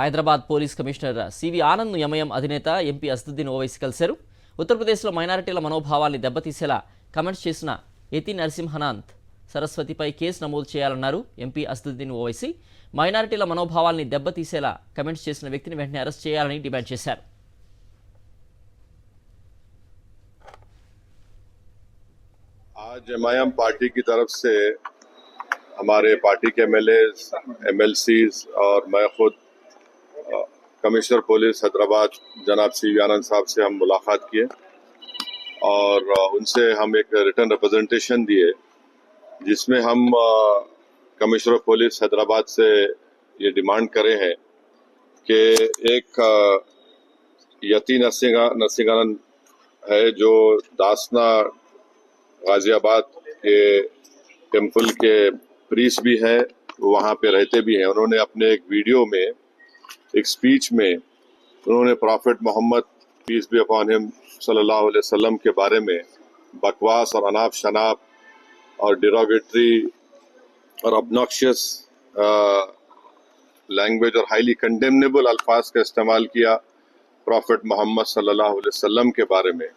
Hyderabad police commissioner C V Anand MIM అధినేత MP Asaduddin Owaisi కలిశారు. ఉత్తరప్రదేశ్లో మైనారిటీల మనోభావాల్ని దెబ్బతీసేలా కమెంట్స్ చేసిన యతి నరసింహనాథ్ సరస్వతిపై కేసు నమోదు చేయాలన్నారు ఎంపీ అసదుద్దీన్ ఓవైసీ. మైనారిటీల మనోభావాల్ని దెబ్బతీసేలా కమెంట్స్ చేసిన వ్యక్తిని వెంటనే అరెస్ట్ చేయాలని డిమాండ్ చేశారు. आज एमआईएम पार्टी की तरफ से हमारे पार्टी के एमएलएज, एमएलसीज और मैं खुद कमिश्नर पुलिस हैदराबाद जनाब सीवी आनंद साहब से हम मुलाकात किए और उनसे हम एक रिटर्न रिप्रेजेंटेशन दिए जिसमें हम कमिश्नर पुलिस हैदराबाद से ये डिमांड करे हैं कि एक यति नरसिंहानंद है जो दासना गाजियाबाद के टेम्पल के प्रीस भी हैं, वहाँ पे रहते भी हैं। उन्होंने अपने एक वीडियो में एक स्पीच में उन्होंने prophet Mohammad peace be upon him सल्लल्लाहु अलैहि वसल्लम के बारे में बकवास और अनाप शनाप और डिरोगेटरी और ऑब्नॉक्शियस लैंग्वेज और हाईली कंडेमनेबल अल्फाज का इस्तेमाल किया प्रॉफिट मोहम्मद सल्लल्लाहु अलैहि वसल्लम के बारे में।